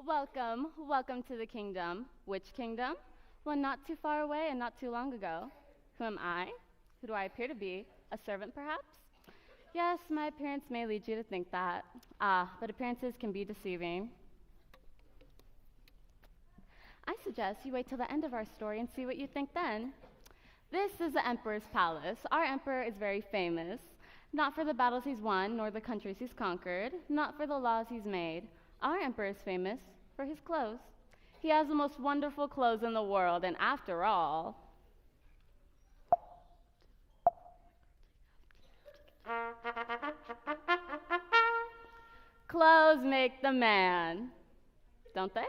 Welcome to the kingdom. Which kingdom? One not too far away and not too long ago. Who am I? Who do I appear to be? A servant, perhaps? Yes, my appearance may lead you to think that. But appearances can be deceiving. I suggest you wait till the end of our story and see what you think then. This is the Emperor's palace. Our Emperor is very famous, not for the battles he's won, nor the countries he's conquered, not for the laws he's made. Our Emperor is famous for his clothes. He has the most wonderful clothes in the world, and after all, clothes make the man, don't they?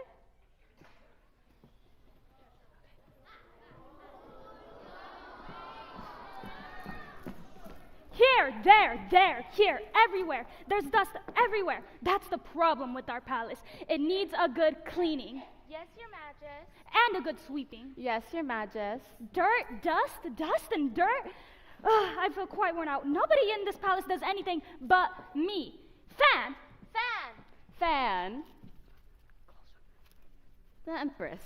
Here, there, here, everywhere. There's dust everywhere. That's the problem with our palace. It needs a good cleaning. Yes, Your Majesty. And a good sweeping. Yes, Your Majesty. Dirt, dust and dirt. Ugh, I feel quite worn out. Nobody in this palace does anything but me. Fan! Fan. The Empress.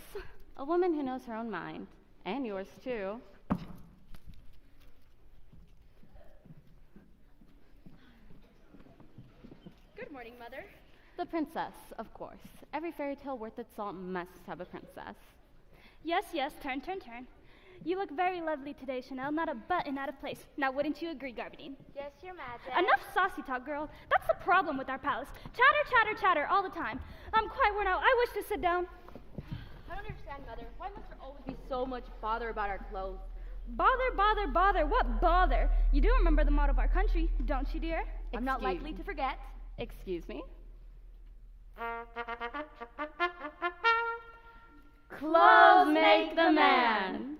A woman who knows her own mind. And yours, too. Good morning, Mother. The princess, of course. Every fairy tale worth its salt must have a princess. Yes, turn. You look very lovely today, Chanel. Not a button out of place. Now, wouldn't you agree, Garbadine? Yes, Your Majesty. Enough saucy talk, girl. That's the problem with our palace. Chatter all the time. I'm quite worn out. I wish to sit down. I don't understand, Mother. Why must there always be so much bother about our clothes? Bother. What bother? You do remember the motto of our country, don't you, dear? I'm not likely to forget. Excuse me? Clothes make the man.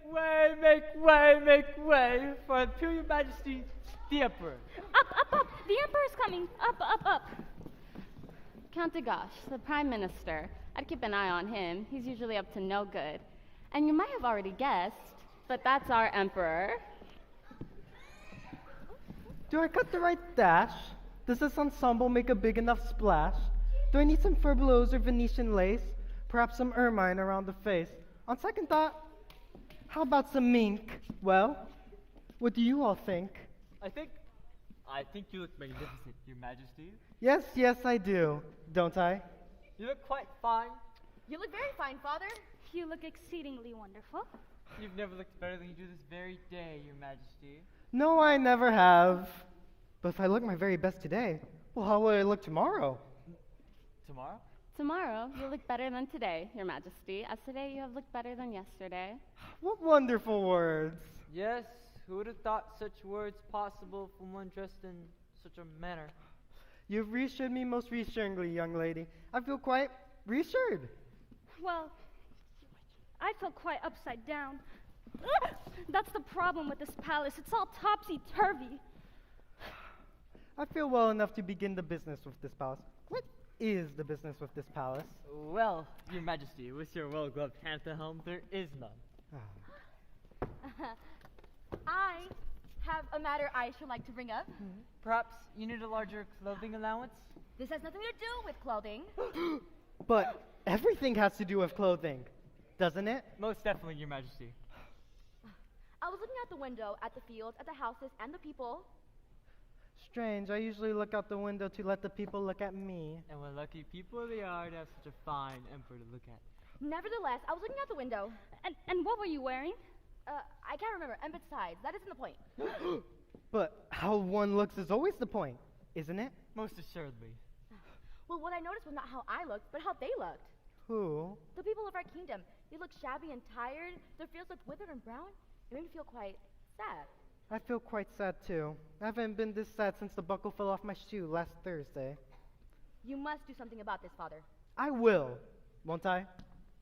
Make way for Imperial Majesty the Emperor. Up. The Emperor's coming. Up. Count de Gauche, the Prime Minister. I'd keep an eye on him. He's usually up to no good. And you might have already guessed, but that's our Emperor. Do I cut the right dash? Does this ensemble make a big enough splash? Do I need some furbelows or Venetian lace? Perhaps some ermine around the face? On second thought, how about some mink? Well, what do you all think? I think you look magnificent, Your Majesty. Yes, I do. Don't I? You look quite fine. You look very fine, Father. You look exceedingly wonderful. You've never looked better than you do this very day, Your Majesty. No, I never have. But if I look my very best today, well, how will I look tomorrow? Tomorrow? Tomorrow, you'll look better than today, Your Majesty, as today you have looked better than yesterday. What wonderful words. Yes, who would have thought such words possible from one dressed in such a manner? You've reassured me most reassuringly, young lady. I feel quite reassured. Well, I feel quite upside down. That's the problem with this palace. It's all topsy-turvy. I feel well enough to begin the business with this palace. What is the business with this palace? Well, Your Majesty, with your well-gloved hand at the helm, there is none. I have a matter I should like to bring up. Perhaps you need a larger clothing allowance? This has nothing to do with clothing. But everything has to do with clothing, doesn't it? Most definitely, Your Majesty. I was looking out the window at the fields, at the houses, and the people. Strange, I usually look out the window to let the people look at me. And what lucky people they are to have such a fine emperor to look at. Nevertheless, I was looking out the window. And what were you wearing? I can't remember. And besides, that isn't the point. But how one looks is always the point, isn't it? Most assuredly. Well, what I noticed was not how I looked, but how they looked. Who? The people of our kingdom. They look shabby and tired. Their fields look withered and brown. It made me feel quite sad. I feel quite sad too. I haven't been this sad since the buckle fell off my shoe last Thursday. You must do something about this, Father. I will, won't I?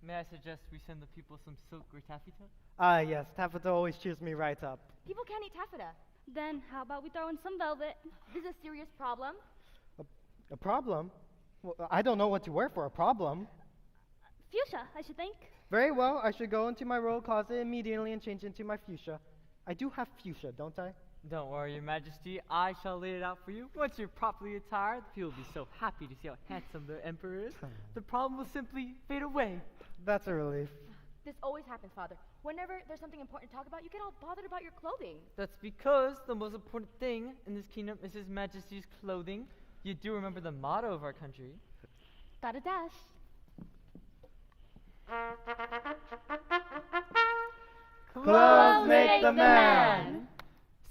May I suggest we send the people some silk or taffeta? Ah, yes, taffeta always cheers me right up. People can't eat taffeta. Then how about we throw in some velvet? This is a serious problem. A problem? Well, I don't know what to wear for a problem. Fuchsia, I should think. Very well, I should go into my royal closet immediately and change into my fuchsia. I do have fuchsia, don't I? Don't worry, Your Majesty. I shall lay it out for you. Once you're properly attired, people will be so happy to see how handsome the Emperor is. The problem will simply fade away. That's a relief. This always happens, Father. Whenever there's something important to talk about, you get all bothered about your clothing. That's because the most important thing in this kingdom is His Majesty's clothing. You do remember the motto of our country. Got a dash. Clothes make the man.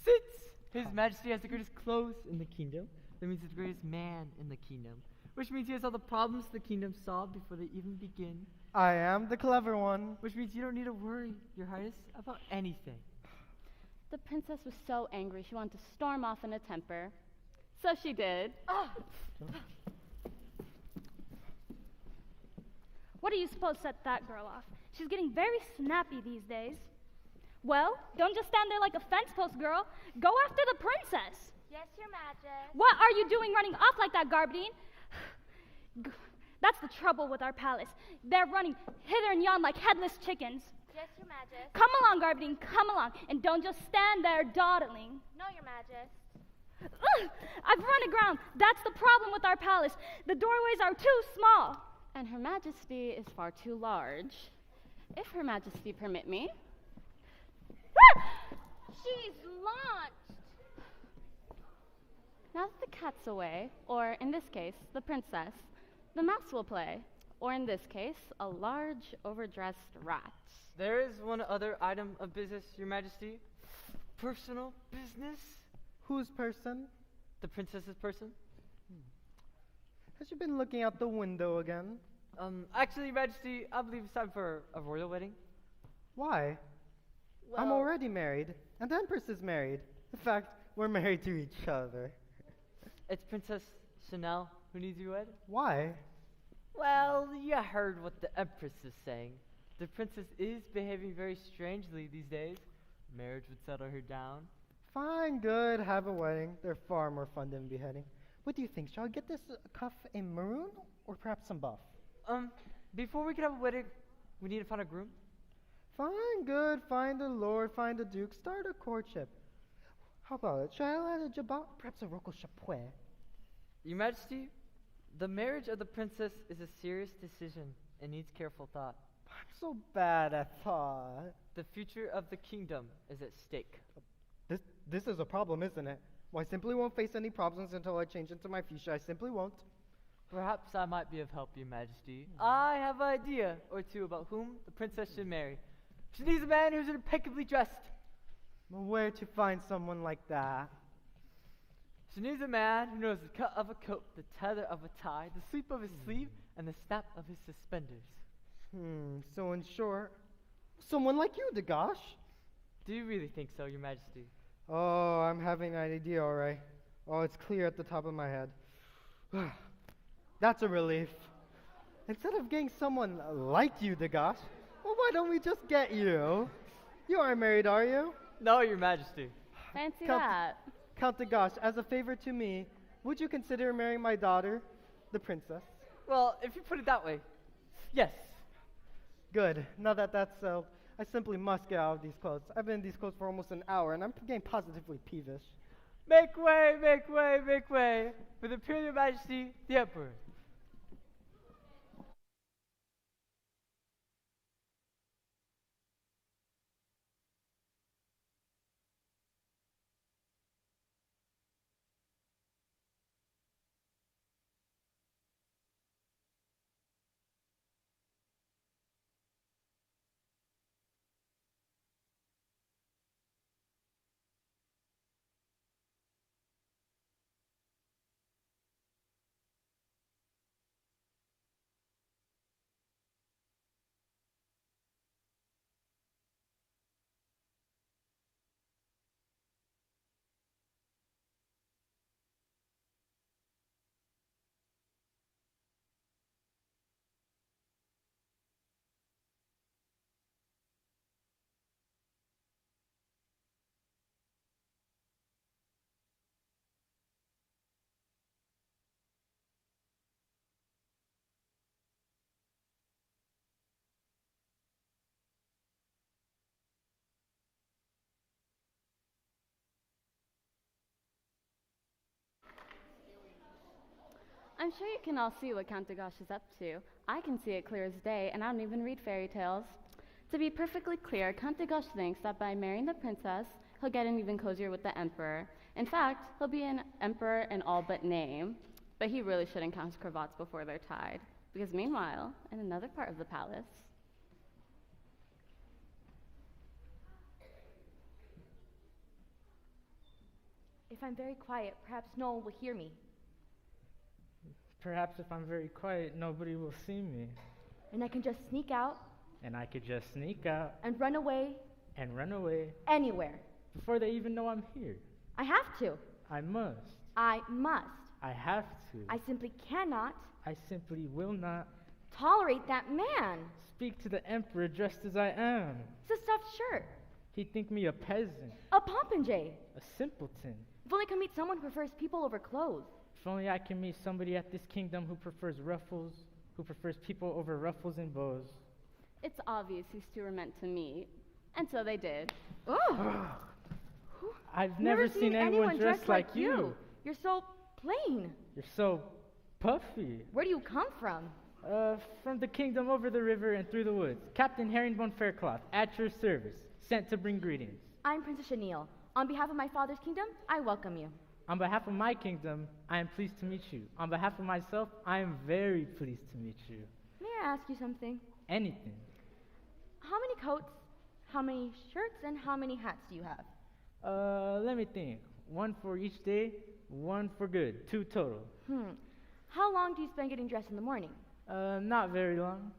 Since His Majesty has the greatest clothes in the kingdom, that means he's the greatest man in the kingdom. Which means he has all the problems the kingdom solved before they even begin. I am the clever one. Which means you don't need to worry, Your Highness, about anything. The princess was so angry she wanted to storm off in a temper. So she did. What do you suppose set that girl off? She's getting very snappy these days. Well, don't just stand there like a fence post, girl. Go after the princess. Yes, Your Majesty. What are you doing running off like that, Garbadine? That's the trouble with our palace. They're running hither and yon like headless chickens. Yes, Your Majesty. Come along, Garbadine, come along. And don't just stand there dawdling. No, Your Majesty. Ugh, I've run aground. That's the problem with our palace. The doorways are too small. And Her Majesty is far too large. If Her Majesty permit me. She's launched. Now that the cat's away, or in this case, the princess, the mouse will play. Or in this case, a large, overdressed rat. There is one other item of business, Your Majesty. Personal business. Whose person? The princess's person. Has she been looking out the window again? Actually, Your Majesty, I believe it's time for a royal wedding. Why? I'm already married, and the Empress is married. In fact, we're married to each other. It's Princess Chanel who needs you wed. Why? Well, you heard what the Empress is saying. The princess is behaving very strangely these days. Marriage would settle her down. Fine, good, have a wedding. They're far more fun than beheading. What do you think? Shall I get this cuff in maroon, or perhaps some buff? Before we can have a wedding, we need to find a groom. Fine, good, find a lord, find a duke, start a courtship. How about it? Shall I add a jabot? Perhaps a roco chapeau? Your Majesty, the marriage of the princess is a serious decision and needs careful thought. I'm so bad at thought. The future of the kingdom is at stake. This is a problem, isn't it? Well, I simply won't face any problems until I change into my fuchsia. I simply won't. Perhaps I might be of help, Your Majesty. I have an idea or two about whom the princess should marry. She needs a man who's impeccably dressed. Well, where to find someone like that? She needs a man who knows the cut of a coat, the tether of a tie, the sweep of his sleeve, and the snap of his suspenders. So in short, someone like you, Degosh. Do you really think so, Your Majesty? Oh, I'm having an idea, all right. Oh, it's clear at the top of my head. That's a relief. Instead of getting someone like you, Degosh, well, why don't we just get you? You aren't married, are you? No, Your Majesty. Fancy Count- that. Count Degosh, as a favor to me, would you consider marrying my daughter, the princess? Well, if you put it that way, yes. Good. Now that that's settled, I simply must get out of these clothes. I've been in these clothes for almost an hour, and I'm getting positively peevish. Make way, make way, make way for the Imperial Majesty, the Emperor. I'm sure you can all see what Count Dagosh is up to. I can see it clear as day, and I don't even read fairy tales. To be perfectly clear, Count Dagosh thinks that by marrying the princess, he'll get in even cozier with the emperor. In fact, he'll be an emperor in all but name. But he really shouldn't count his cravats before they're tied. Because meanwhile, in another part of the palace, If I'm very quiet, perhaps no one will hear me. Perhaps if I'm very quiet, nobody will see me. And I can just sneak out And I could just sneak out and run away and run away anywhere. before they even know I'm here. I have to. I must. I must. I have to. I simply cannot I simply will not tolerate that man. speak to the emperor dressed as I am. It's a stuffed shirt. He'd think me a peasant, A popinjay. a simpleton. If only I could meet someone who prefers people over clothes. If only I can meet somebody at this kingdom who prefers ruffles, who prefers people over ruffles and bows. it's obvious these two were meant to meet. And so they did. Oh, I've never seen anyone dressed like you. You're so plain. You're so puffy. Where do you come from? From the kingdom over the river and through the woods. Captain Herringbone Faircloth, at your service, sent to bring greetings. I'm Princess Chenille. On behalf of my father's kingdom, I welcome you. On behalf of my kingdom, I am pleased to meet you. On behalf of myself, I am very pleased to meet you. May I ask you something? Anything. How many coats, how many shirts, and how many hats do you have? Let me think. One for each day, one for good. 2 total. How long do you spend getting dressed in the morning? Not very long.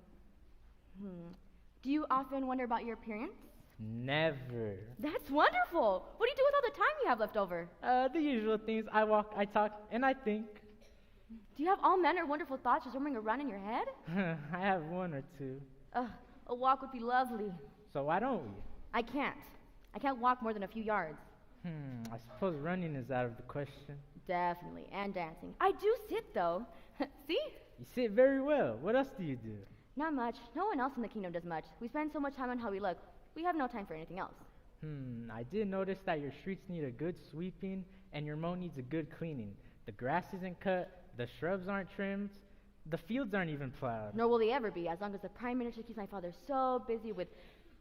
Do you often wonder about your appearance? Never. That's wonderful. What do you do with all the time you have left over? The usual things. I walk, I talk, and I think. Do you have all manner of wonderful thoughts just roaming around in your head? I have 1 or 2. A walk would be lovely. So why don't we? I can't. I can't walk more than a few yards. I suppose running is out of the question. Definitely. And dancing. I do sit, though. See? You sit very well. What else do you do? Not much. No one else in the kingdom does much. We spend so much time on how we look. We have no time for anything else. I did notice that your streets need a good sweeping and your mow needs a good cleaning. The grass isn't cut, the shrubs aren't trimmed, the fields aren't even plowed. Nor will they ever be, as long as the Prime Minister keeps my father so busy with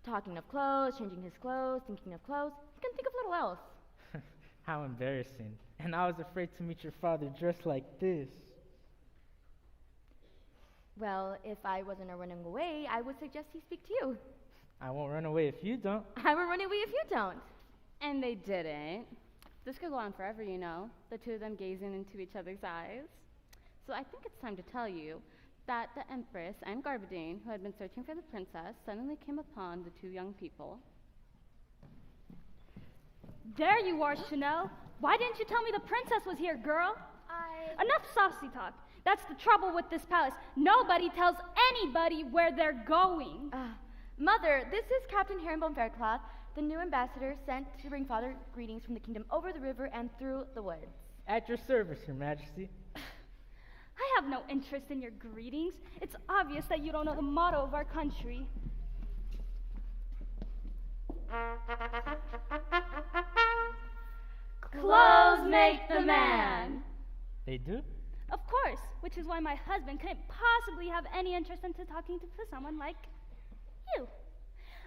talking of clothes, changing his clothes, thinking of clothes. He can think of little else. How embarrassing. And I was afraid to meet your father dressed like this. Well, if I wasn't running away, I would suggest he speak to you. I won't run away if you don't. I will run away if you don't. And they didn't. This could go on forever, you know, the two of them gazing into each other's eyes. So I think it's time to tell you that the Empress and Garbadine, who had been searching for the princess, suddenly came upon the two young people. There you are, Chanel. Why didn't you tell me the princess was here, girl? Enough saucy talk. That's the trouble with this palace. Nobody tells anybody where they're going. Mother, this is Captain Herringbone Faircloth, the new ambassador sent to bring father greetings from the kingdom over the river and through the woods. At your service, Your Majesty. I have no interest in your greetings. It's obvious that you don't know the motto of our country. Clothes make the man. They do? Of course, which is why my husband couldn't possibly have any interest into talking to someone like you.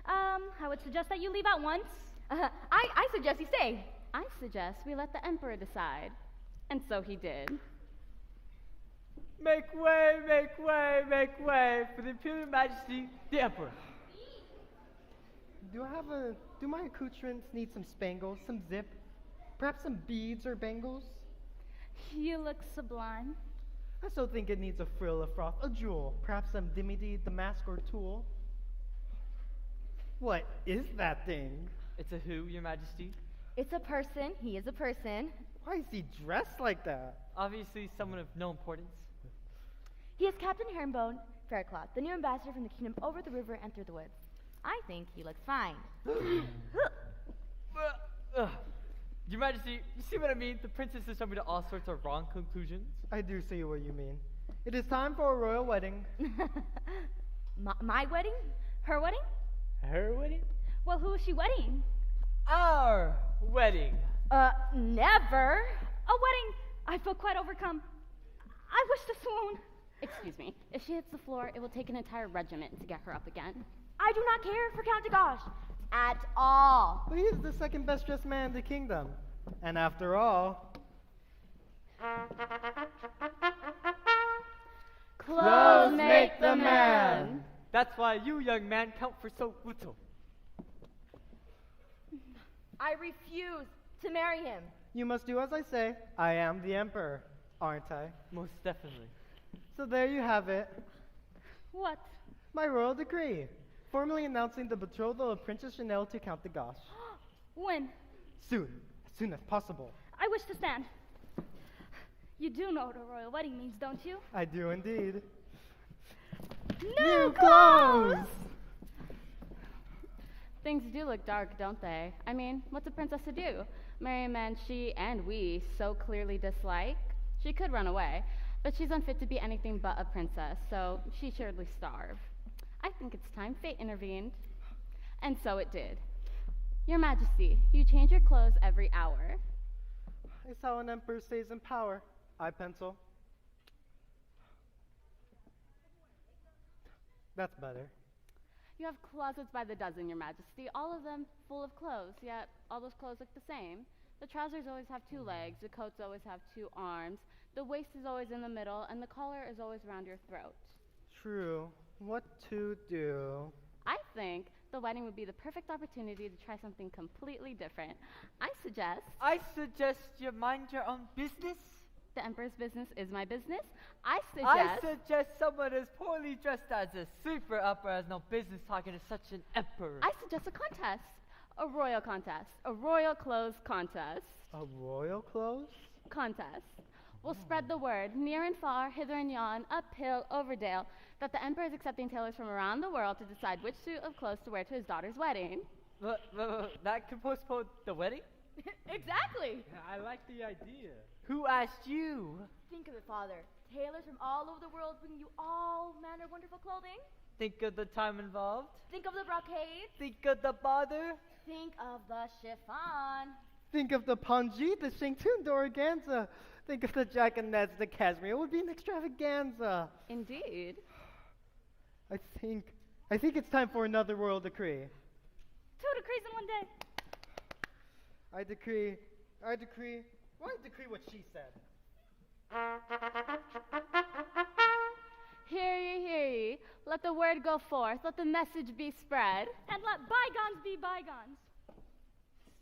I would suggest that you leave at once. I suggest you stay. I suggest we let the Emperor decide. And so he did. Make way, make way, make way for the Imperial Majesty, the Emperor. Do my accoutrements need some spangles, some zip, perhaps some beads or bangles? You look sublime. I still think it needs a frill, a froth, a jewel, perhaps some dimity, damask, or tulle. What is that thing? It's a who, Your Majesty? It's a person. He is a person. Why is he dressed like that? Obviously, someone of no importance. He is Captain Herringbone Faircloth, the new ambassador from the kingdom over the river and through the woods. I think he looks fine. Your Majesty, you see what I mean? The princess is jumping to all sorts of wrong conclusions. I do see what you mean. It is time for a royal wedding. My wedding? Her wedding? Her wedding? Well, who is she wedding? Our wedding. Never. A wedding. I feel quite overcome. I wish to swoon. Excuse me. If she hits the floor, it will take an entire regiment to get her up again. I do not care for Count Dagosh at all. But he is the second best dressed man in the kingdom. And after all, Clothes make the man. That's why you, young man, count for so little. I refuse to marry him. you must do as I say. I am the emperor, aren't I? Most definitely. So there you have it. What? My royal decree, formally announcing the betrothal of Princess Chanel to Count Dagosh. When? Soon, as soon as possible. I wish to stand. You do know what a royal wedding means, don't you? I do indeed. New clothes! Things do look dark, don't they? I mean, what's a princess to do? Marry a man she and we so clearly dislike? She could run away, but she's unfit to be anything but a princess, so she'd surely starve. I think it's time fate intervened. And so it did. Your Majesty, you change your clothes every hour. It's how an emperor stays in power. I pencil. That's better. You have closets by the dozen, Your Majesty, all of them full of clothes, yet all those clothes look the same. The trousers always have 2 legs, the coats always have 2 arms, the waist is always in the middle, and the collar is always around your throat. True. What to do? I think the wedding would be the perfect opportunity to try something completely different. I suggest you mind your own business. the emperor's business is my business. I I suggest suggest someone as poorly dressed as a super upper has no business talking to such an emperor. I suggest a contest. A royal contest. A royal clothes contest. A royal clothes? Contest. We'll spread the word, near and far, hither and yon, uphill, over dale, that the emperor is accepting tailors from around the world to decide which suit of clothes to wear to his daughter's wedding. That could postpone the wedding? Exactly. I like the idea. Who asked you? Think of it, Father. Tailors from all over the world bring you all manner of wonderful clothing. Think of the time involved. Think of the brocade. Think of the bother. Think of the chiffon. Think of the pongee, the shantung, the organza. Think of the jaconettes, the cashmere. It would be an extravaganza. Indeed. I think it's time for another royal decree. 2 decrees in one day. I decree what she said. Hear ye, hear ye. Let the word go forth. Let the message be spread. And let bygones be bygones.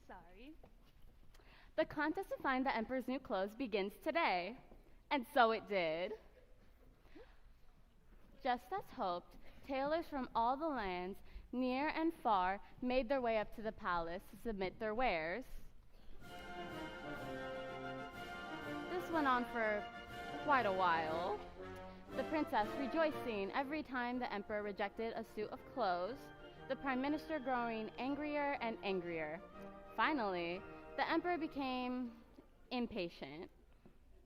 Sorry. The contest to find the emperor's new clothes begins today. And so it did. Just as hoped, tailors from all the lands, near and far, made their way up to the palace to submit their wares. This went on for quite a while. The princess rejoicing every time the emperor rejected a suit of clothes, the prime minister growing angrier and angrier. Finally, the emperor became impatient.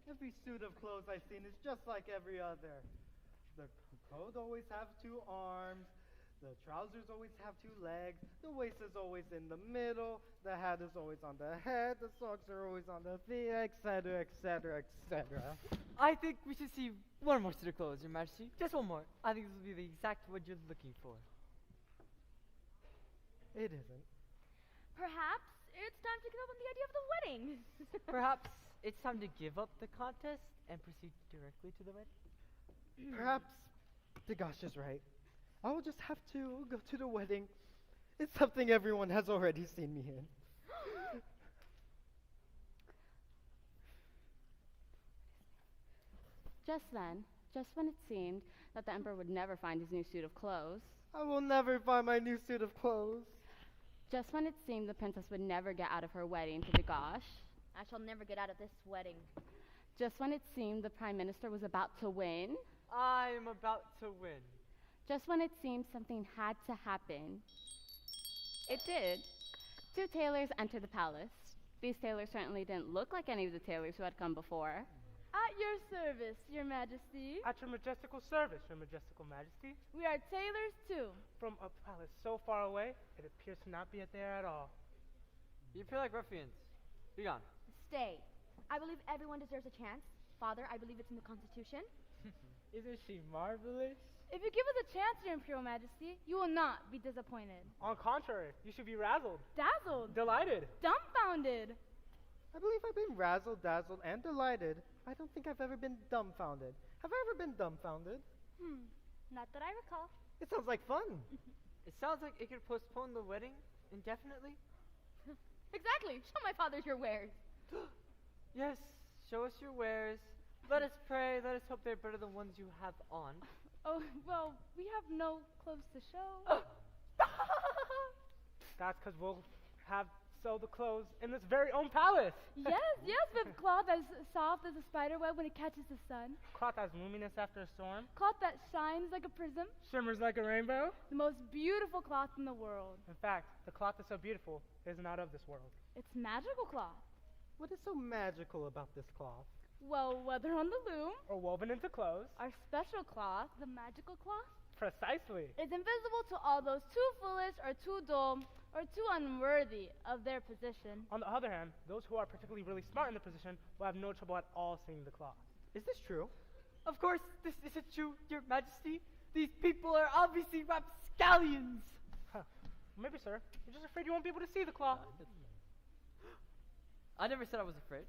Every suit of clothes I've seen is just like every other. The coat always have 2 arms, the trousers always have 2 legs, the waist is always in the middle, the hat is always on the head, the socks are always on the feet, etc., etc., etc. I think we should see one more suit of clothes, Your Majesty. Just one more. I think this will be the exact one you're looking for. It isn't. Perhaps it's time to give up on the idea of the wedding. Perhaps it's time to give up the contest and proceed directly to the wedding? Perhaps Dagosh is right. I will just have to go to the wedding. It's something everyone has already seen me in. Just then, just when it seemed that the emperor would never find his new suit of clothes, I will never find my new suit of clothes. just when it seemed the princess would never get out of her wedding to Dagosh, I shall never get out of this wedding. just when it seemed the prime minister was about to win, I am about to win. just when it seemed something had to happen, it did. 2 tailors entered the palace. These tailors certainly didn't look like any of the tailors who had come before. At your service, Your Majesty. At your majestical service, your majestical majesty. We are tailors too. From a palace so far away, it appears to not be there at all. You appear like ruffians. Be gone. Stay. I believe everyone deserves a chance Father, I believe it's in the Constitution. Isn't she marvelous? If you give us a chance, Your Imperial Majesty, you will not be disappointed. On contrary, you should be razzled, Dazzled, delighted. dumbfounded. I believe I've been razzled, dazzled, and delighted. I don't think I've ever been dumbfounded. Have I ever been dumbfounded? Not that I recall. It sounds like fun. It sounds like it could postpone the wedding indefinitely. Exactly. Show my father your wares. Yes, show us your wares. Let us pray. Let us hope they're better than ones you have on. Oh, well, we have no clothes to show. That's because we'll have sew the clothes in this very own palace. Yes, with cloth as soft as a spider web when it catches the sun. Cloth has luminous after a storm, Cloth that shines like a prism. shimmers like a rainbow. The most beautiful cloth in the world. In fact, the cloth that's so beautiful is not of this world. It's magical cloth. What is so magical about this cloth? Well, whether on the loom, Or woven into clothes. our special cloth, the magical cloth, Precisely. is invisible to all those too foolish or too dull or too unworthy of their position. On the other hand, those who are particularly really smart in the position will have no trouble at all seeing the cloth. Is this true? Of course, this isn't true, Your Majesty. These people are obviously rapscallions. Huh. Maybe, sir. You're just afraid you won't be able to see the cloth. I never said I was afraid.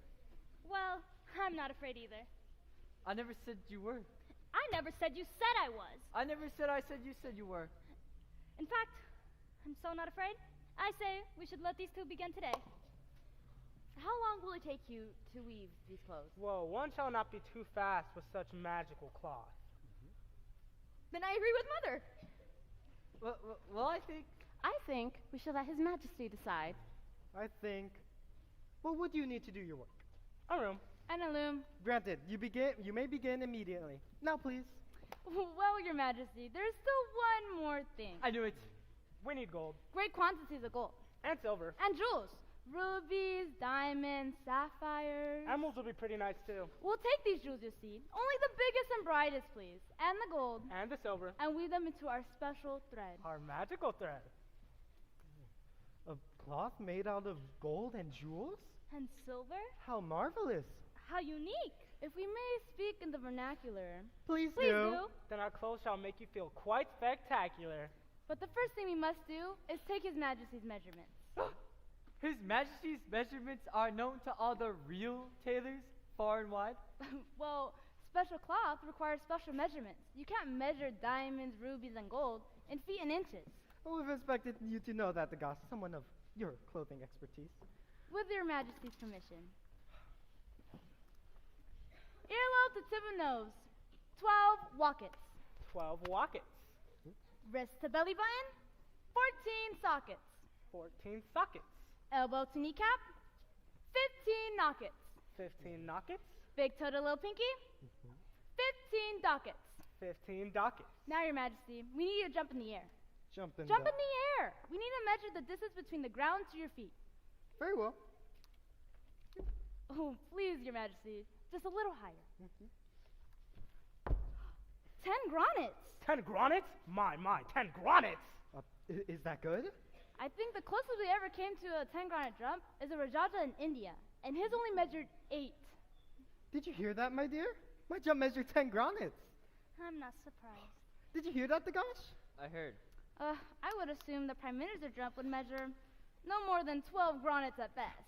Well, I'm not afraid either. I never said you were. I never said you said I was. I never said I said you said you were. In fact, I'm so not afraid. I say we should let these two begin today. How long will it take you to weave these clothes? Whoa, one shall not be too fast with such magical cloth. Then I agree with Mother. Well, I think I think we should let His Majesty decide. I think. Well, what do you need to do your work? A room. And a loom. Granted, you may begin immediately. Now, please. Well, Your Majesty, there's still one more thing. I knew it. We need gold. Great quantities of gold. And silver. And jewels. Rubies, diamonds, sapphires. Emeralds will be pretty nice too. We'll take these jewels, you see. Only the biggest and brightest, please. And the gold. And the silver. And weave them into our special thread. Our magical thread. A cloth made out of gold and jewels? And silver? How marvelous. How unique. If we may speak in the vernacular, Please, Please do. Then our clothes shall make you feel quite spectacular. But the first thing we must do is take His Majesty's measurements. His Majesty's measurements are known to all the real tailors far and wide. Well, special cloth requires special measurements. You can't measure diamonds, rubies, and gold in feet and inches. Oh, we've expected you to know that, Degas, someone of your clothing expertise. With Your Majesty's permission. Earlobe to tip of nose, 12 wockets. 12 wockets. Wrist to belly button, 14 sockets. 14 sockets. Elbow to kneecap, 15 knockets. 15 knockets. Big toe to little pinky, 15 dockets. 15 dockets. Now, Your Majesty, we need you to jump in the air. Jump in. Jump in the air! We need to measure the distance between the ground to your feet. Very well. Oh, please, Your Majesty, just a little higher. 10 gronets! 10 gronets? My, 10 gronets! Is that good? I think the closest we ever came to a 10 gronet jump is a Rajaja in India, and his only measured 8. Did you hear that, my dear? My jump measured 10 gronets. I'm not surprised. Did you hear that, Degas? I heard. I would assume the Prime Minister's jump would measure no more than 12 gronets at best.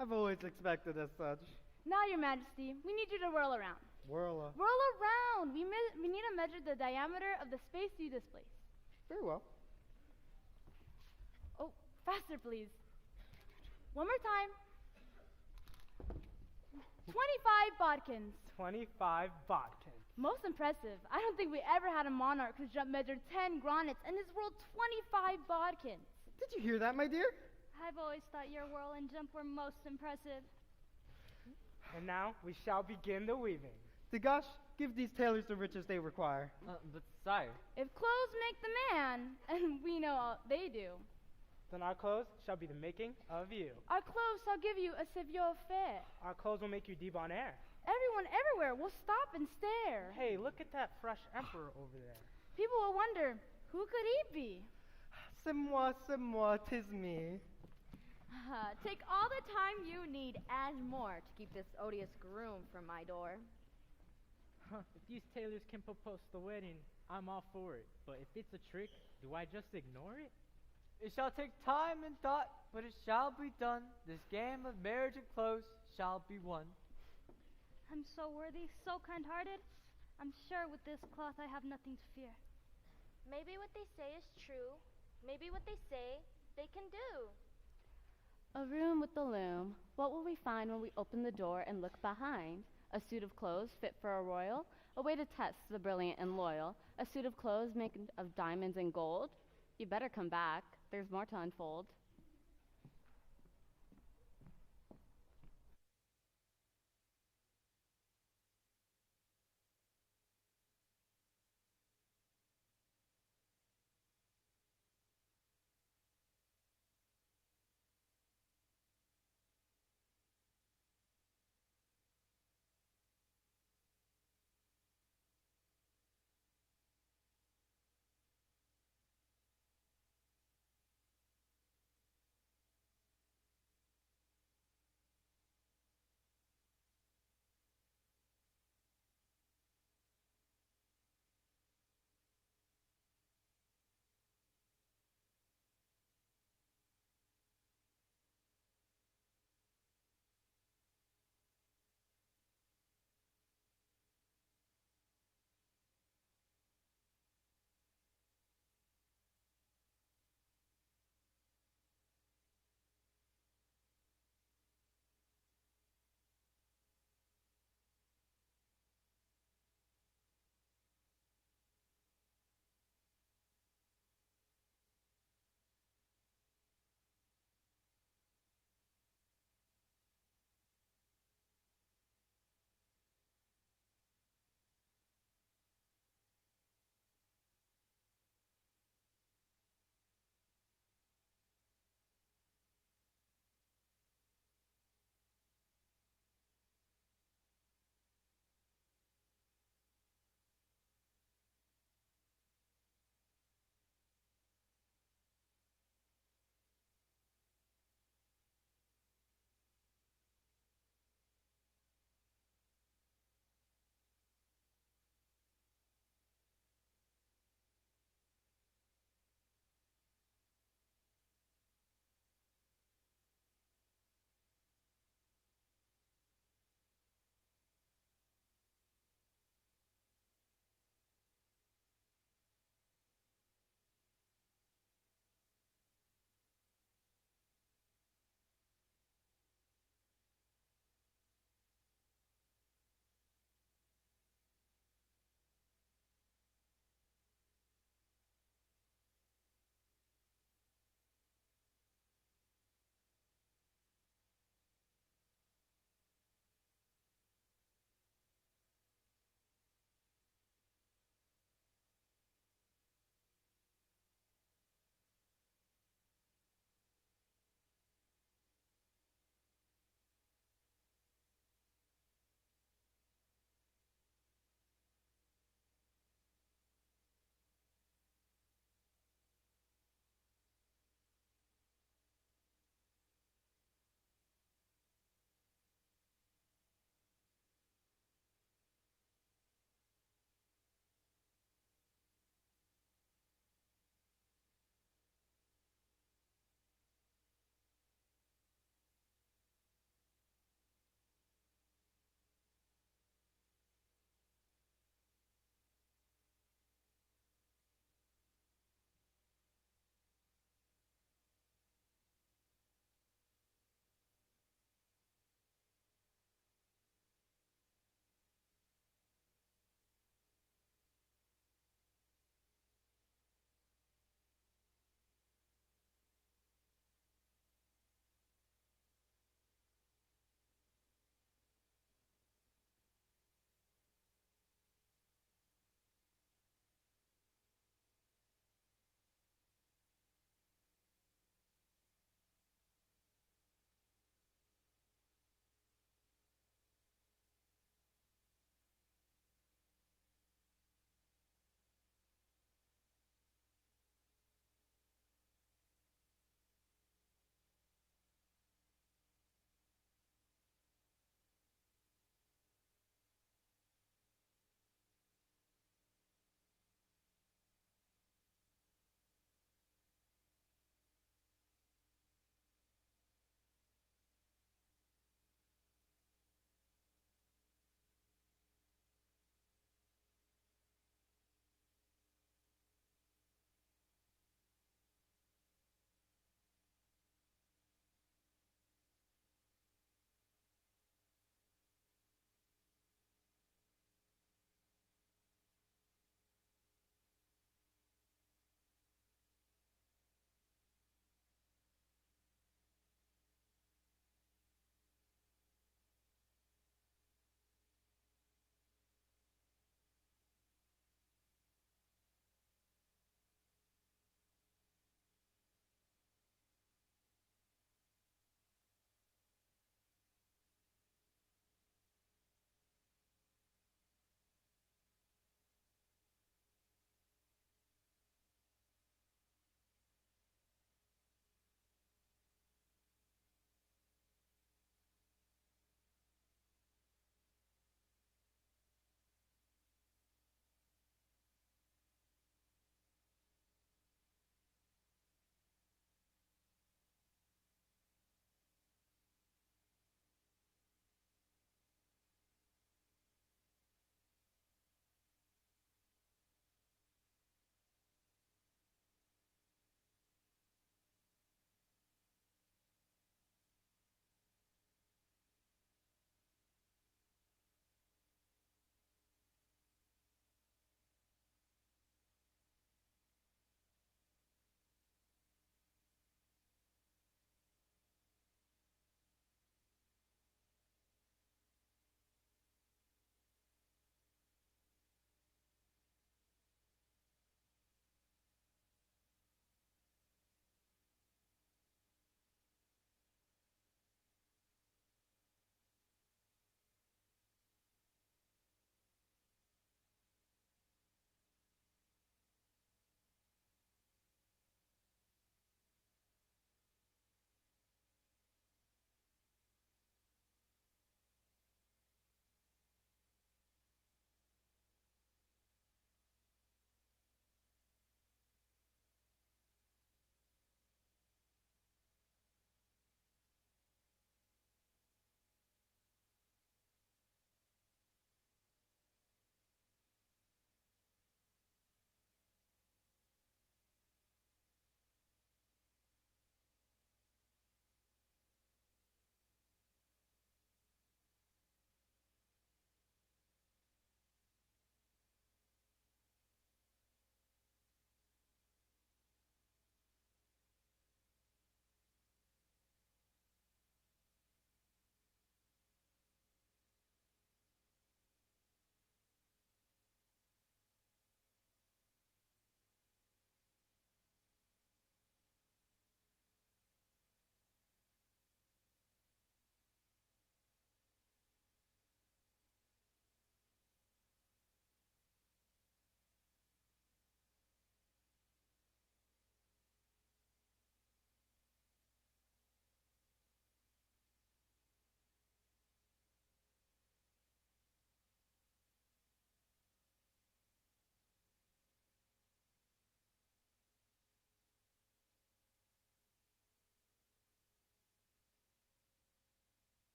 I've always expected as such. Now, Your Majesty, we need you to whirl around. Whirla. Whirl around! We need to measure the diameter of the space you displace. Very well. Oh, faster, please. One more time. 25 bodkins. 25 bodkins. Most impressive. I don't think we ever had a monarch whose jump measured 10 gronets and his whirled 25 bodkins. Did you hear that, my dear? I've always thought your whirl and jump were most impressive. And now we shall begin the weaving. Degas, give these tailors the riches they require. But sire, If clothes make the man, and we know they do, Then our clothes shall be the making of you. our clothes shall give you a savoir-faire. Our clothes will make you debonair. Everyone everywhere will stop and stare. Hey, look at that fresh emperor over there. People will wonder, who could he be? C'est moi, 'tis me. Take all the time you need and more to keep this odious groom from my door. If these tailors can propose the wedding, I'm all for it. But if it's a trick, do I just ignore it? It shall take time and thought, but it shall be done. This game of marriage and clothes shall be won. I'm so worthy, so kind-hearted. I'm sure with this cloth I have nothing to fear. Maybe what they say is true. Maybe what they say, they can do. A room with the loom. What will we find when we open the door and look behind? A suit of clothes fit for a royal? A way to test the brilliant and loyal? A suit of clothes made of diamonds and gold? You better come back. There's more to unfold.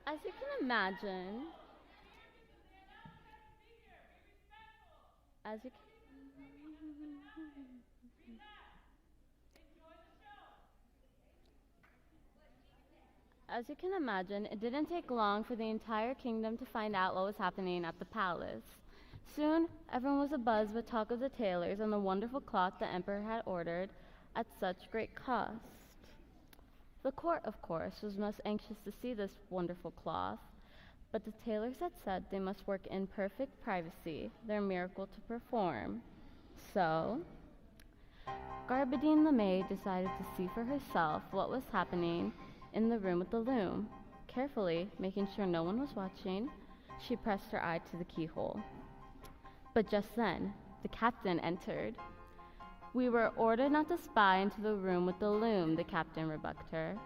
As you can imagine, as you can, As you can imagine, it didn't take long for the entire kingdom to find out what was happening at the palace. Soon, everyone was abuzz with talk of the tailors and the wonderful cloth the emperor had ordered at such great cost. The court, of course, was most anxious to see this wonderful cloth, but the tailors had said they must work in perfect privacy, their miracle to perform. So, Garbadine the maid decided to see for herself what was happening in the room with the loom. Carefully, making sure no one was watching, she pressed her eye to the keyhole. But just then, the captain entered. "We were ordered not to spy into the room with the loom," the captain rebuked her.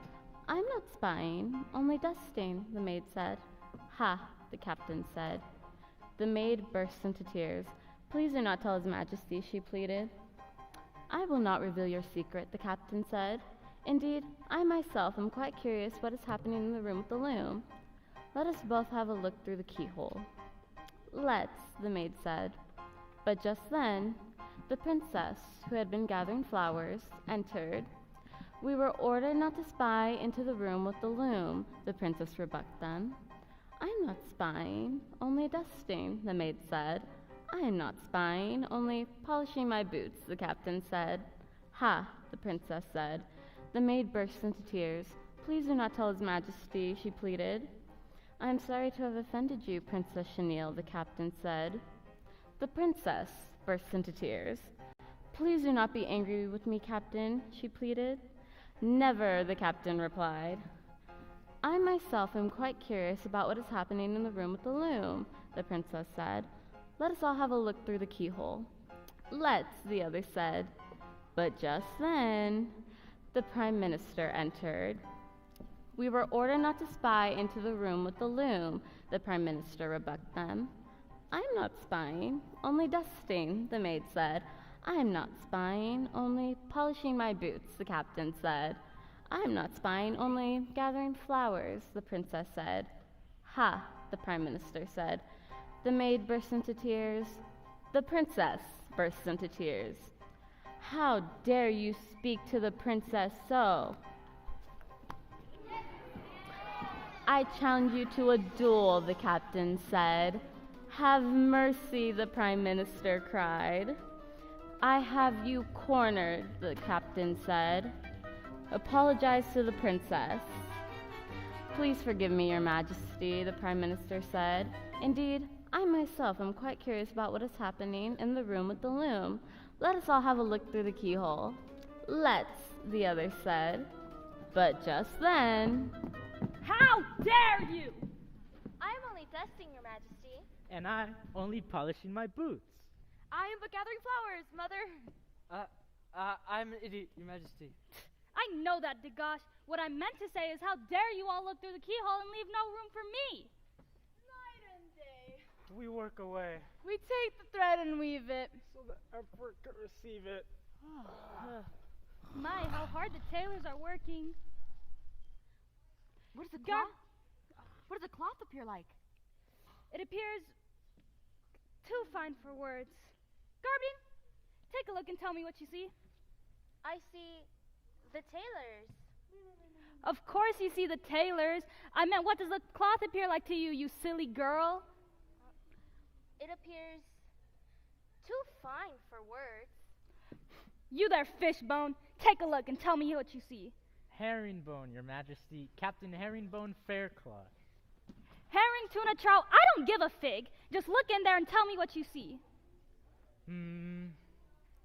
"I'm not spying, only dusting," the maid said. "Ha," the captain said. The maid burst into tears. "Please do not tell His Majesty," she pleaded. "I will not reveal your secret," the captain said. "Indeed, I myself am quite curious what is happening in the room with the loom. Let us both have a look through the keyhole." "Let's," the maid said. But just then, the princess, who had been gathering flowers, entered. "We were ordered not to spy into the room with the loom," the princess rebuked them. "I'm not spying, only dusting," the maid said. "I am not spying, only polishing my boots," the captain said. "Ha," the princess said. The maid burst into tears. "Please do not tell His Majesty," she pleaded. "I am sorry to have offended you, Princess Chenille," the captain said. The princess burst into tears. "Please do not be angry with me, Captain," she pleaded. "Never," the captain replied. "I myself am quite curious about what is happening in the room with the loom," the princess said. "Let us all have a look through the keyhole." "Let's," the other said. But just then, the Prime Minister entered. "We were ordered not to spy into the room with the loom," the Prime Minister rebuked them. "I'm not spying, only dusting," the maid said. "I'm not spying, only polishing my boots," the captain said. "I'm not spying, only gathering flowers," the princess said. "Ha," the Prime Minister said. The maid burst into tears. The princess burst into tears. "How dare you speak to the princess so? I challenge you to a duel," the captain said. "Have mercy," the Prime Minister cried. "I have you cornered," the captain said. "Apologize to the princess." "Please forgive me, Your Majesty," the Prime Minister said. "Indeed, I myself am quite curious about what is happening in the room with the loom. Let us all have a look through the keyhole." "Let's," the other said. But just then, How dare you! I am only dusting, Your Majesty. And I only polishing my boots. I am but gathering flowers, Mother. I'm an idiot, Your Majesty. I know that, Degosh. What I meant to say is how dare you all look through the keyhole and leave no room for me? Night and day. We work away We take the thread and weave it. so the emperor could receive it. My, how hard the tailors are working. What does the Gar- cloth appear like? It appears too fine for words. Garbine, take a look and tell me what you see. I see the tailors. Of course you see the tailors. I meant, what does the cloth appear like to you, you silly girl? It appears too fine for words. You there, Fishbone. Take a look and tell me what you see. Herringbone, Your Majesty. Captain Herringbone Faircloth. Herring, tuna, trout, I don't give a fig. Just look in there and tell me what you see.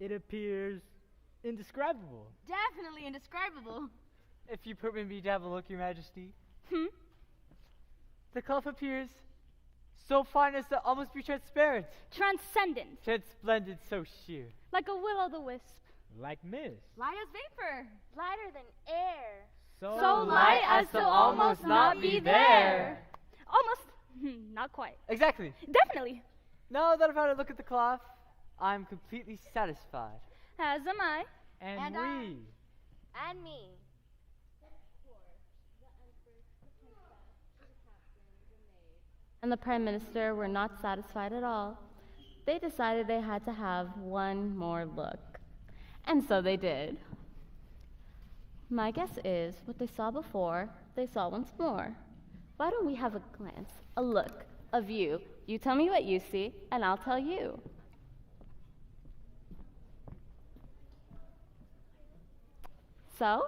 It appears indescribable. Definitely indescribable. If you permit me to have a look, Your Majesty. Hmm? The cloth appears so fine as to almost be transparent. Transcendent, Transplendent, so sheer. like a will-o'-the-wisp. Like mist. Light as vapor. Lighter than air. So light as to almost not be there. Almost. Not quite. Exactly. Definitely. Now that I've had a look at the cloth, I'm completely satisfied. As am I. And And we. And me. and the Prime Minister were not satisfied at all. They decided they had to have one more look. And so they did. My guess is what they saw before, they saw once more. Why don't we have a glance, a look, a view? You tell me what you see, and I'll tell you. So?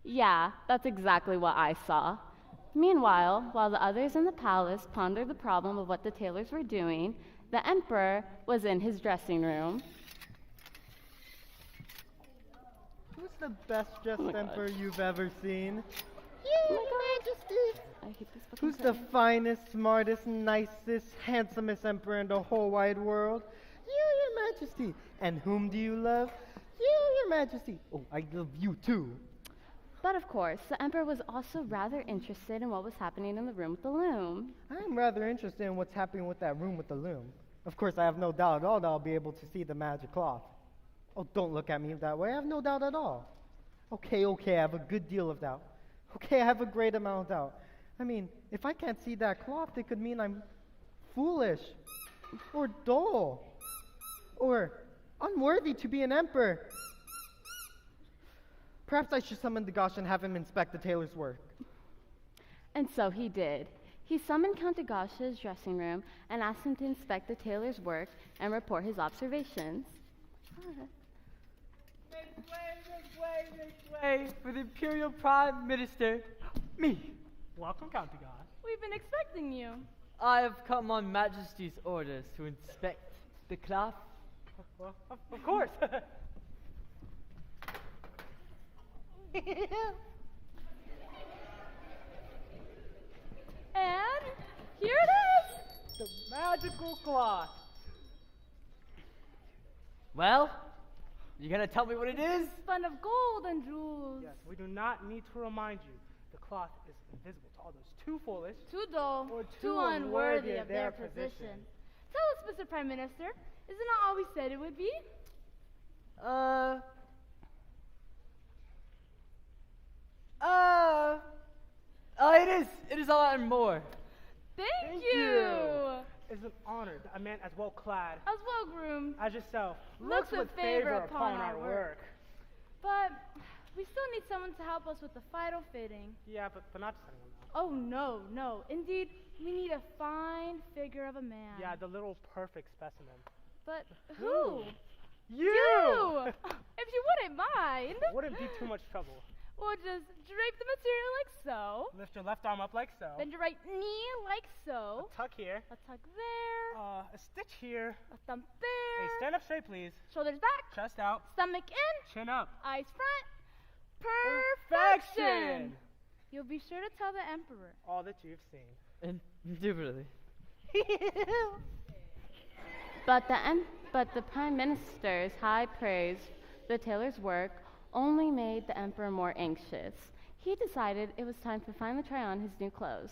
Yeah, that's exactly what I saw. Meanwhile, while the others in the palace pondered the problem of what the tailors were doing, the emperor was in his dressing room. Who's the best dressed emperor you've ever seen? You, Your Majesty! I hate this fucking Who's the curtain. finest, smartest, nicest, handsomest emperor in the whole wide world? You, Your Majesty. And whom do you love? You, Your Majesty. Oh, I love you too. But of course, the emperor was also rather interested in what was happening in the room with the loom. I'm rather interested in what's happening with that room with the loom. Of course, I have no doubt at all that I'll be able to see the magic cloth. Oh, don't look at me that way. I have no doubt at all. Okay, I have a good deal of doubt. Okay, I have a great amount of doubt. I mean, if I can't see that cloth, it could mean I'm foolish, or dull, or unworthy to be an emperor. Perhaps I should summon Dagash and have him inspect the tailor's work. And so he did. He summoned Count Dagash to his dressing room and asked him to inspect the tailor's work and report his observations. Make way for the Imperial Prime Minister, me. Welcome, Count Dagash. We've been expecting you. I have come on Majesty's orders to inspect the cloth. Well, of course. And here it is. The magical cloth. Well, you gonna tell me what it is? Spun of gold and jewels. Yes, we do not need to remind you. The cloth is invisible to all those too foolish. Too dull, Or too unworthy of their position. Tell us, Mr. Prime Minister, is it not all we said it would be? It is. It is a lot and more. Thank you. It's an honor that a man as well clad As well groomed. as yourself Looks with favor upon our work. But we still need someone to help us with the final fitting. Yeah, but not just anyone else. Oh, no. Indeed, we need a fine figure of a man. Yeah, the little perfect specimen. But who? You! If you wouldn't mind. Wouldn't be too much trouble. We'll just drape the material like so. Lift your left arm up like so. Bend your right knee like so. A tuck here. A tuck there. A stitch here. A thump Hey, there. stand up straight, please. Shoulders back. Chest out. Stomach in. Chin up. Eyes front. Perfection. You'll be sure to tell the emperor. All that you've seen. Indubitably. But the Prime Minister's high praise for the tailor's work only made the emperor more anxious. He decided it was time to finally try on his new clothes.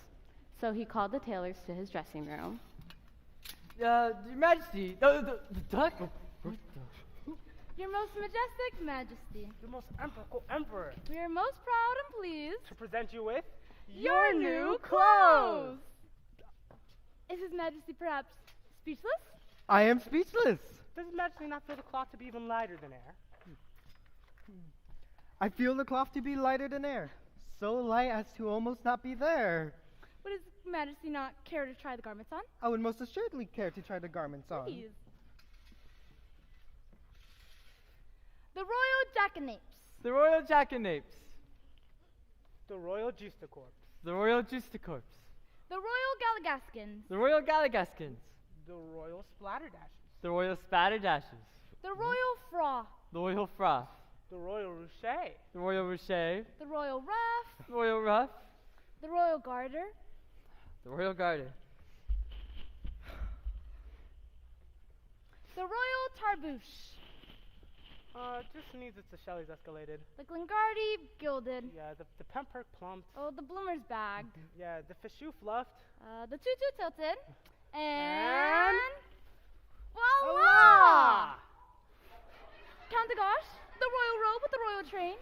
So he called the tailors to his dressing room. Your Majesty, the duck. Your most majestic majesty. The most emperor We are most proud and pleased. to present you with Your new clothes. Is His Majesty perhaps speechless? I am speechless. Does His Majesty not feel the cloth to be even lighter than air? I feel the cloth to be lighter than air, so light as to almost not be there. Would His Majesty not care to try the garments on? I would most assuredly care to try the garments on. Please. The Royal Jackanapes. The Royal Jackanapes. The Royal Justicorps. The Royal Justicorps. The Royal Galligaskins. The Royal Galligaskins. The Royal Splatterdashes. The Royal Spatterdashes. The Royal Fra. The Royal Froth. The Royal Ruche. The Royal Rocher. The Royal Ruff. The Royal Ruff. The Royal Garter. The Royal Garter. The Royal Tarbouche. Just needs its Shelley's escalated. The Glengardy Gilded. Yeah, the Pemperk plumped. Oh, the Bloomer's Bag. Yeah, the Fichu fluffed. The Tutu Tilted. And voila! Count the Gosh. The Royal Robe with the Royal Train.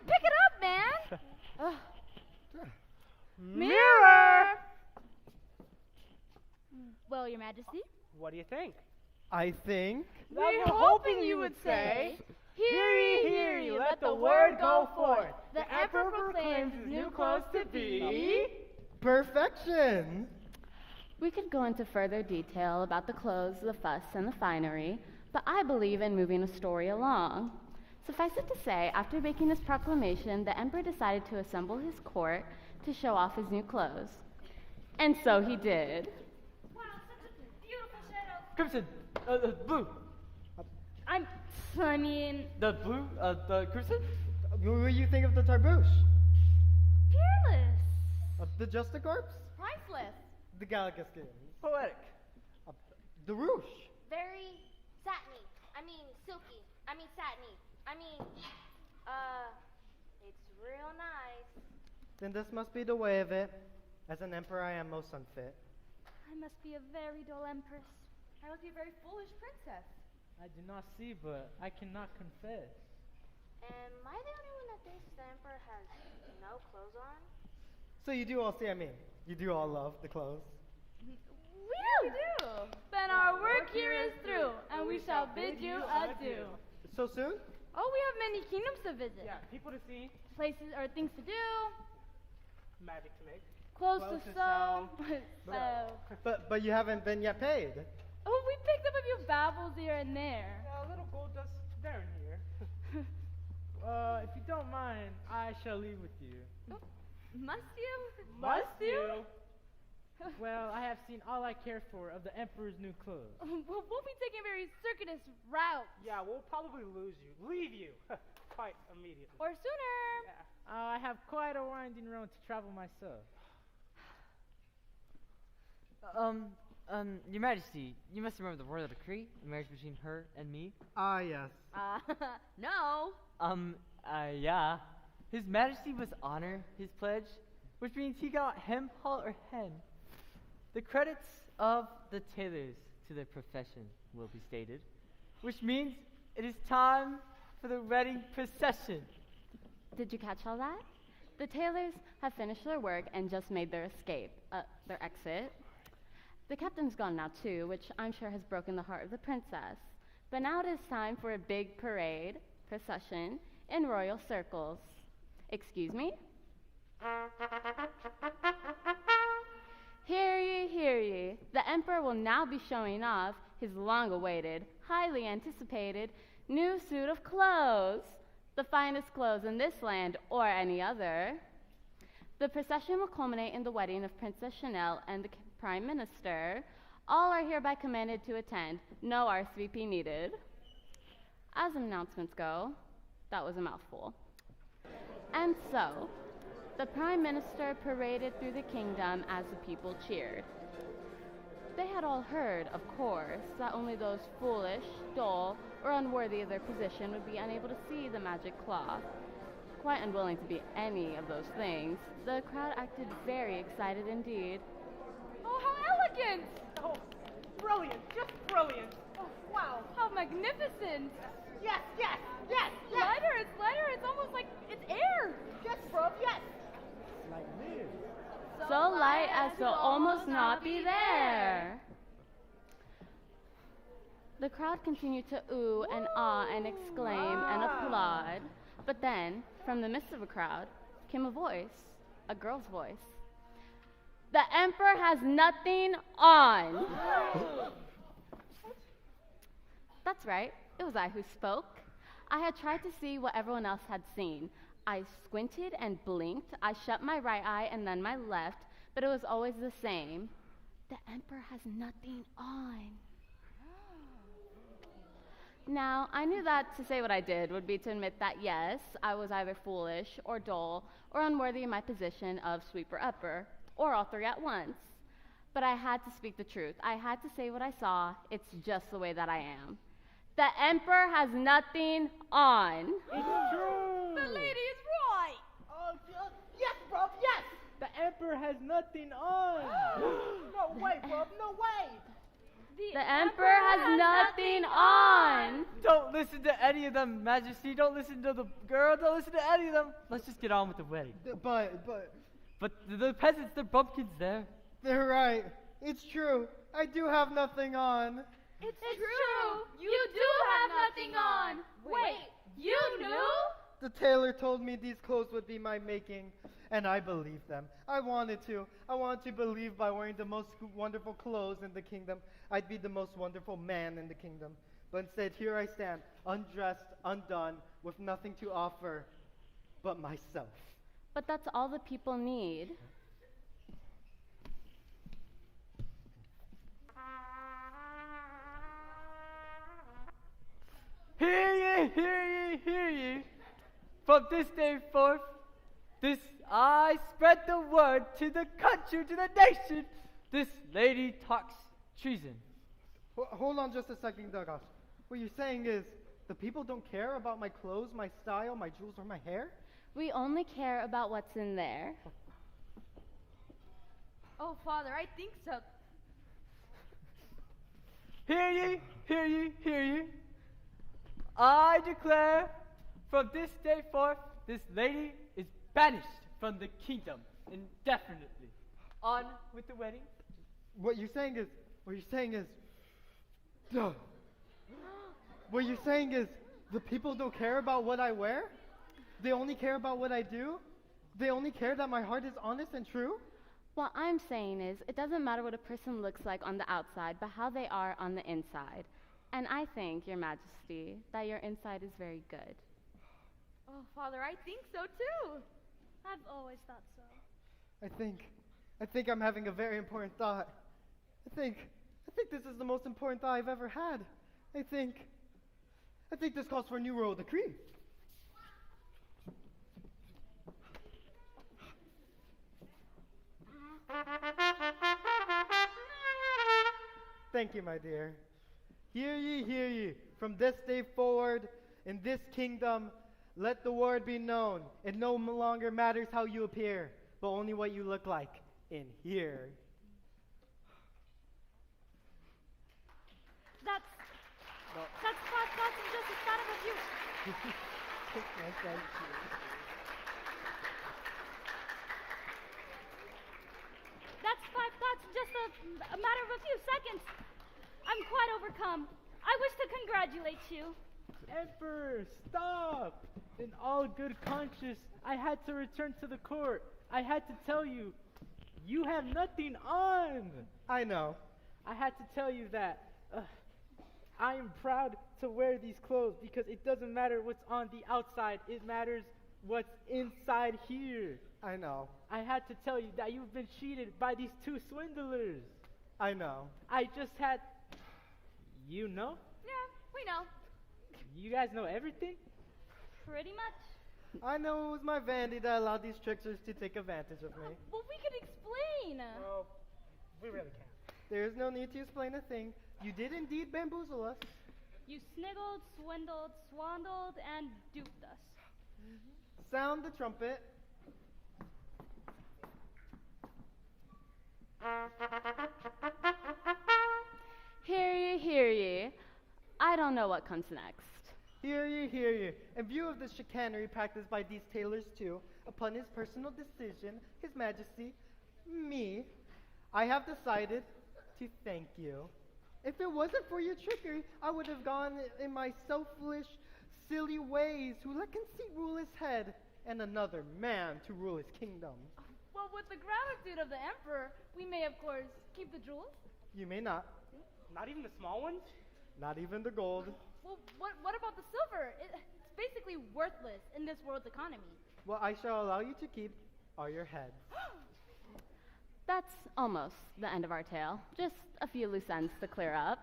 Pick it up, man. Ugh. Mirror! Well, Your Majesty. What do you think? I think. We're hoping you would say, "Hear ye, hear ye, let the word go forth. The emperor proclaims his new clothes to be..." Perfection! We could go into further detail about the clothes, the fuss, and the finery, but I believe in moving a story along. Suffice it to say, after making this proclamation, the emperor decided to assemble his court to show off his new clothes. And so he did. Wow, such a beautiful shadow. Crimson, blue. I mean, The blue, the crimson? What do you think of the tarbouche? peerless. The Justicorps? Priceless. The Gallicaskins? Poetic. The Rouge? Very satiny. Silky. Satiny. It's real nice. Then this must be the way of it. As an emperor, I am most unfit. I must be a very dull empress. I must be a very foolish princess. I do not see, but I cannot confess. Am I the only one that thinks the emperor has no clothes on? So you do all see, you do all love the clothes. We do. Then our work here is through, and we shall bid you adieu. So soon? Oh, we have many kingdoms to visit. Yeah, people to see, Places or things to do, magic to make. clothes Clothes to to sew. sew. But you haven't been yet paid. Oh, we picked up a few babbles here and there. A little gold dust there and here. If you don't mind, I shall leave with you. Must you? Must you? Well, I have seen all I care for of the Emperor's new clothes. We'll be taking a very circuitous route. Yeah, we'll probably leave you, quite immediately. Or sooner. Yeah. I have quite a winding road to travel myself. Your Majesty, you must remember the royal decree, the marriage between her and me. Ah, yes. No. Yeah. His Majesty must honor his pledge, which means he got hem, haul, or hen. The credits of the tailors to their profession will be stated, which means it is time for the wedding procession. Did you catch all that? The tailors have finished their work and just made their their exit. The captain's gone now too, which I'm sure has broken the heart of the princess. But now it is time for a big procession, in royal circles. Excuse me? Hear ye, hear ye. The emperor will now be showing off his long-awaited, highly anticipated new suit of clothes. The finest clothes in this land or any other. The procession will culminate in the wedding of Princess Chanel and the Prime Minister. All are hereby commanded to attend. No RSVP needed. As announcements go, that was a mouthful. And so, the Prime Minister paraded through the kingdom as the people cheered. They had all heard, of course, that only those foolish, dull, or unworthy of their position would be unable to see the magic cloth. Quite unwilling to be any of those things, the crowd acted very excited indeed. Oh, how elegant! Oh, brilliant, just brilliant. Oh, wow. How magnificent! Yes, yes, yes, yes. Lighter, it's almost like it's air! Yes, bro, yes. Like this. So light as to almost not be there. The crowd continued to ooh and ah and exclaim and applaud. But then, from the midst of a crowd, came a voice, a girl's voice. The emperor has nothing on. That's right, it was I who spoke. I had tried to see what everyone else had seen. I squinted and blinked. I shut my right eye and then my left, but it was always the same. The emperor has nothing on. Now, I knew that to say what I did would be to admit that yes, I was either foolish or dull or unworthy in my position of sweeper-upper, or all three at once. But I had to speak the truth. I had to say what I saw. It's just the way that I am. The emperor has nothing on. It's true! The lady is right! Oh, yes, bro, yes. The Emperor has nothing on! No way, bro, no way. The emperor has nothing on. Don't listen to any of them, Majesty. Don't listen to the girl. Don't listen to any of them. Let's just get on with the wedding. But But the peasants, they're bumpkins there. they're right. It's true. I do have nothing on. It's true. You do have nothing on. Wait, you knew? The tailor told me these clothes would be my making, and I believed them. I wanted to believe by wearing the most wonderful clothes in the kingdom, I'd be the most wonderful man in the kingdom. But instead, here I stand, undressed, undone, with nothing to offer but myself. But that's all the people need. Hear ye, hear ye, hear ye. From this day forth, this I spread the word to the country, to the nation. This lady talks treason. Hold on just a second, Douglas. What you're saying is, the people don't care about my clothes, my style, my jewels, or my hair? We only care about what's in there. Oh, Father, I think so. Hear ye, hear ye, hear ye. I declare, from this day forth, this lady is banished from the kingdom indefinitely. On with the wedding. What you're saying is, Duh. What you're saying is, the people don't care about what I wear? They only care about what I do? They only care that my heart is honest and true? What I'm saying is, it doesn't matter what a person looks like on the outside, but how they are on the inside. And I think, Your Majesty, that your inside is very good. Oh, Father, I think so too. I've always thought so. I think I'm having a very important thought. I think this is the most important thought I've ever had. I think this calls for a new royal decree. Thank you, my dear. Hear ye, hear ye. From this day forward, in this kingdom, let the word be known. It no longer matters how you appear, but only what you look like in here. That's 5 thoughts and just a spat of abuse. That's 5 thoughts in just a matter of a few seconds. I'm quite overcome. I wish to congratulate you. Emperor, stop! In all good conscience, I had to return to the court. I had to tell you, you have nothing on. I know. I had to tell you that. I am proud to wear these clothes because it doesn't matter what's on the outside. It matters what's inside here. I know. I had to tell you that you've been cheated by these 2 swindlers. I know. I just had... You know? Yeah, we know. You guys know everything? Pretty much. I know it was my vanity that allowed these tricksters to take advantage of me. Well, we could explain. Well, we really can't. There is no need to explain a thing. You did indeed bamboozle us. You sniggled, swindled, swandled, and duped us. Sound the trumpet. Hear ye, hear ye. I don't know what comes next. Hear ye, hear ye. In view of the chicanery practiced by these tailors too, upon his personal decision, His Majesty, me, I have decided to thank you. If it wasn't for your trickery, I would have gone in my selfish, silly ways to let conceit rule his head and another man to rule his kingdom. Well, with the gratitude of the Emperor, we may, of course, keep the jewels. You may not. Not even the small ones? Not even the gold. Well, what about the silver? It's basically worthless in this world's economy. What I shall allow you to keep are your heads. That's almost the end of our tale. Just a few loose ends to clear up.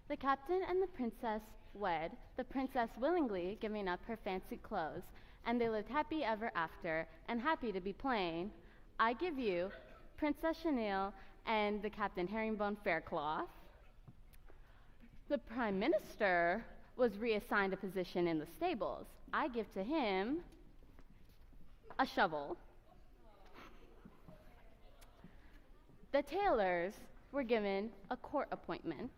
The captain and the princess wed, the princess willingly giving up her fancy clothes, and they lived happy ever after, and happy to be plain. I give you Princess Chanel and the Captain Herringbone Faircloth. The Prime Minister was reassigned a position in the stables. I give to him a shovel. The tailors were given a court appointment.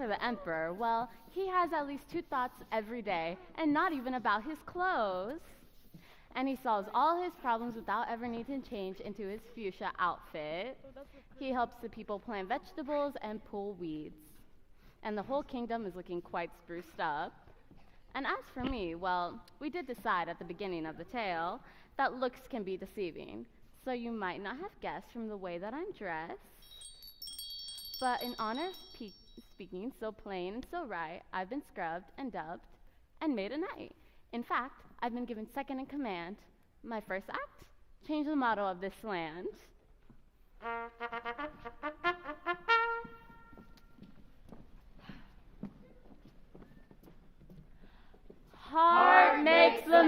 for the emperor, well, he has at least 2 thoughts every day, and not even about his clothes. And he solves all his problems without ever needing to change into his fuchsia outfit. He helps the people plant vegetables and pull weeds. And the whole kingdom is looking quite spruced up. And as for me, well, we did decide at the beginning of the tale that looks can be deceiving, so you might not have guessed from the way that I'm dressed. But in honor of speaking so plain and so right, I've been scrubbed and dubbed and made a knight. In fact, I've been given second in command. My first act, change the motto of this land. Heart makes the